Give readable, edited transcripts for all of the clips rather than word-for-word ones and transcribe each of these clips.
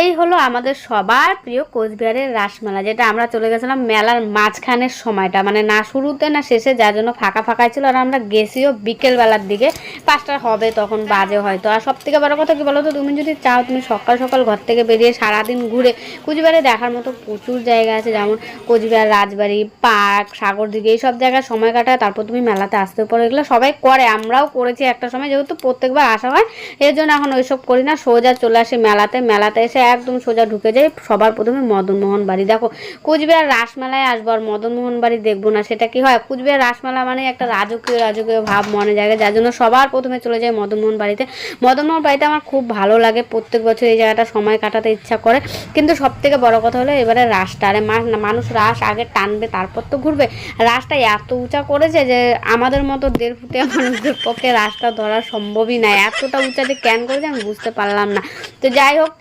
এই হলো আমাদের সবার প্রিয় কোচবিহারের রাসমেলা, যেটা আমরা চলে গেছিলাম মেলার মাঝখানের সময়টা, মানে না শুরুতে না শেষে, যার জন্য ফাঁকা ফাঁকা ছিল। আর আমরা গেছিও বিকেলবেলার দিকে, 5টা হবে তখন বাজে হয়তো। আর সব থেকে বড় কথা কি বলো তো, তুমি যদি চাও তুমি সকাল সকাল ঘর থেকে বেরিয়ে সারাদিন ঘুরে কোচবিহারে দেখার মতো প্রচুর জায়গা আছে, যেমন কোচবিহার রাজবাড়ি, পার্ক, সাগর দিকে, এই সব জায়গায় সময় কাটায় তারপর তুমি মেলাতে আসতে পারো। এগুলো সবাই করে, আমরাও করেছি একটা সময়, যেহেতু প্রত্যেকবার আসা হয় এর জন্য এখন ওইসব করি না, সোজা চলে আসি মেলাতে। মেলাতে এসে একদম সোজা ঢুকে যাই সবার প্রথমে মদনমোহন বাড়ি। দেখো কোচবিহার রাসমেলায় আসবো আর মদনমোহন বাড়ি দেখবো না, সেটা কি হয়? কোচবিহার রাসমেলা মানে একটা রাজকীয় রাজকীয় ভাব মনে জায়গা, যার জন্য সবার প্রথমে চলে যায় মদনমোহন বাড়িতে। মদনমোহন বাড়িতে আমার খুব ভালো লাগে, প্রত্যেক বছর এই জায়গাটা সময় কাটাতে ইচ্ছা করে। কিন্তু সব থেকে বড় কথা হলো এবারে রাসটা, আরে মানুষ রাস আগে টানবে তারপর তো ঘুরবে। রাসটা এত উঁচা করেছে যে আমাদের মতো 1.5 ফুটিয়া মানুষদের পক্ষে রাসটা ধরা সম্ভবই না, এতটা উঁচাতে কেন করেছে আমি বুঝতে পারলাম না। তো যাই হোক,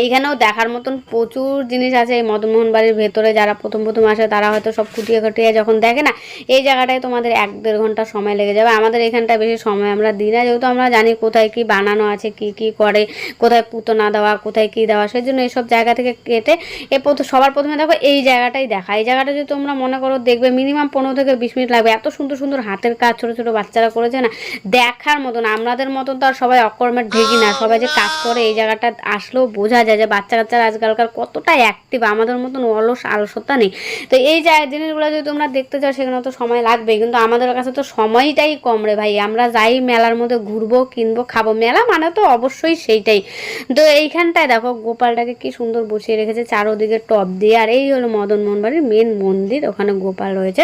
এইখানেও দেখার মতন প্রচুর জিনিস আছে এই মদনমোহন বাড়ির ভেতরে। যারা প্রথম প্রথম আসে তারা হয়তো সব খুঁটিয়ে খুঁটিয়ে যখন দেখে না, এই জায়গাটায় তোমাদের 1-1.5 ঘন্টা সময় লেগে যাবে। আমাদের এখানটায় বেশি সময় আমরা দিই না, যেহেতু আমরা জানি কোথায় কি বানানো আছে, কি কি করে, কোথায় পুতনা দেওয়া, কোথায় কি দেওয়া, সেই জন্য এইসব জায়গা থেকে কেটে সবার প্রথমে দেখো এই জায়গাটাই দেখা। এই জায়গাটা যদি তোমরা মনে করো দেখবে মিনিমাম 15 থেকে 20 মিনিট লাগবে। এত সুন্দর সুন্দর হাতের কাজ ছোটো ছোটো বাচ্চারা করেছে না, দেখার মতন। আমাদের মতন তো আর সবাই অকর্মের ঢেকি না, সবাই যে কাজ করে এই জায়গাটা আসলেও বোঝা যায় যে বাচ্চা কাচ্চারা আজকালকার কতটা অ্যাক্টিভ, আমাদের মতন আলসতা নেই। তো এই জিনিসগুলো যদি তোমরা দেখতে চাও সেখানে তো সময় লাগবে, কিন্তু আমাদের কাছে তো সময়টাই কম রে ভাই। আমরা যাই মেলার মধ্যে ঘুরবো, কিনবো, খাবো, মেলা মানে তো অবশ্যই সেইটাই। তো এইখানটায় দেখো গোপালটাকে কি সুন্দর বসিয়ে রেখেছে চারোদিকে টপ দিয়ে। আর এই হলো মদনমোহন বাড়ির মেন মন্দির, ওখানে গোপাল রয়েছে।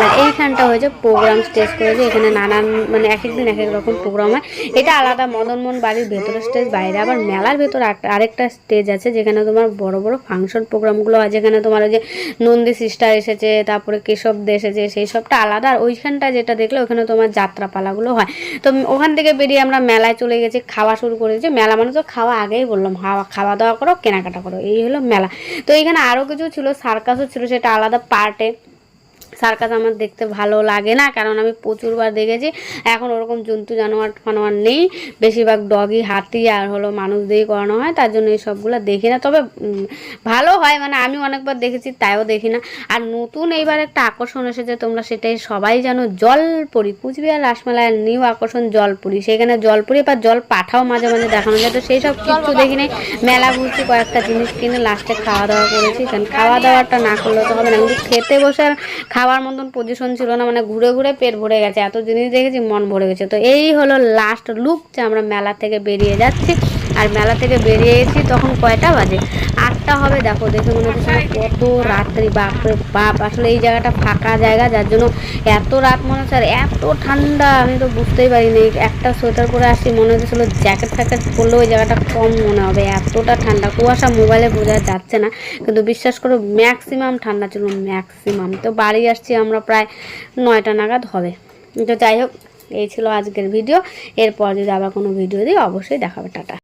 আর এইখানটা হয়েছে প্রোগ্রাম স্টেজ করেছে, এখানে নানান মানে এক এক দিন এক এক রকম প্রোগ্রাম হয়। এটা আলাদা মদনমোহন বাড়ির ভেতরের স্টেজ, বাইরে আবার মেলার ভেতর আরেকটা স্টেজ আছে যেখানে তোমার বড় বড় ফাংশন প্রোগ্রামগুলো হয়, যেখানে তোমার ওই যে নন্দী সিস্টার এসেছে, তারপরে কেশব দে এসেছে, সেই সবটা আলাদা। আর ওইখানটা যেটা দেখলে ওখানে তোমার যাত্রাপালাগুলো হয়। তো ওখান থেকে বেরিয়ে আমরা মেলায় চলে গেছি, খাওয়া শুরু করেছি। মেলা মানে তো খাওয়া, আগেই বললাম খাওয়া দাওয়া করো, কেনাকাটা করো, এই হলো মেলা। তো এখানে আরও কিছু ছিল, সার্কাসও ছিল, সেটা আলাদা পার্টে। সার্কাস আমার দেখতে ভালো লাগে না, কারণ আমি প্রচুরবার দেখেছি। এখন ওরকম জন্তু জানোয়ার ফানোয়ার নেই, বেশিরভাগ ডগি, হাতি আর হলো মানুষ দিয়েই করানো হয়, তার জন্য এই সবগুলো দেখি না। তবে ভালো হয়, মানে আমি অনেকবার দেখেছি তাইও দেখি না। আর নতুন এইবার একটা আকর্ষণ এসেছে, তোমরা সেটাই সবাই জানো, জলপরি। কুচবিহার রাসমেলার নিউ আকর্ষণ জলপরি। সেখানে জলপরি বা জল পাঠাও মাঝে মাঝে দেখানো যায়। তো সেই সব কিচ্ছু দেখি নাই, মেলা ঘুরছি, কয়েকটা জিনিস কিনে লাস্টে খাওয়া দাওয়া করেছি। কারণ খাওয়া দাওয়াটা না করলে তো হবে না, কিন্তু খেতে বসে আর খাওয়ার মতন পজিশন ছিল না, মানে ঘুরে ঘুরে পেট ভরে গেছে, এত জিনিস দেখেছি মন ভরে গেছে। তো এই হলো লাস্ট লুক, যে আমরা মেলা থেকে বেরিয়ে যাচ্ছি। আর মেলা থেকে বেরিয়ে গেছি তখন কয়টা বাজে, 8টা হবে। দেখো দেখে মনে হচ্ছে কত রাত্রি, বাপরে বাপ। আসলে এই জায়গাটা ফাঁকা জায়গা, যার জন্য এত রাত মনে হচ্ছে। আর এত ঠান্ডা, আমি তো বুঝতেই পারিনি। একটা সোয়েটার পরে আসছি, মনে হচ্ছিল জ্যাকেট ফ্যাকেট পরলেও ওই জায়গাটা কম মনে হবে, এতটা ঠান্ডা। কুয়াশা মোবাইলে বোঝা যাচ্ছে না, কিন্তু বিশ্বাস করো ম্যাক্সিমাম ঠান্ডা ছিল, ম্যাক্সিমাম। তো বাড়ি আসছি আমরা প্রায় 9টা নাগাদ হবে। তো যাই হোক, এই ছিল আজকের ভিডিও। এরপর যদি আবার কোনো ভিডিও দিই অবশ্যই দেখাবে। টাটা।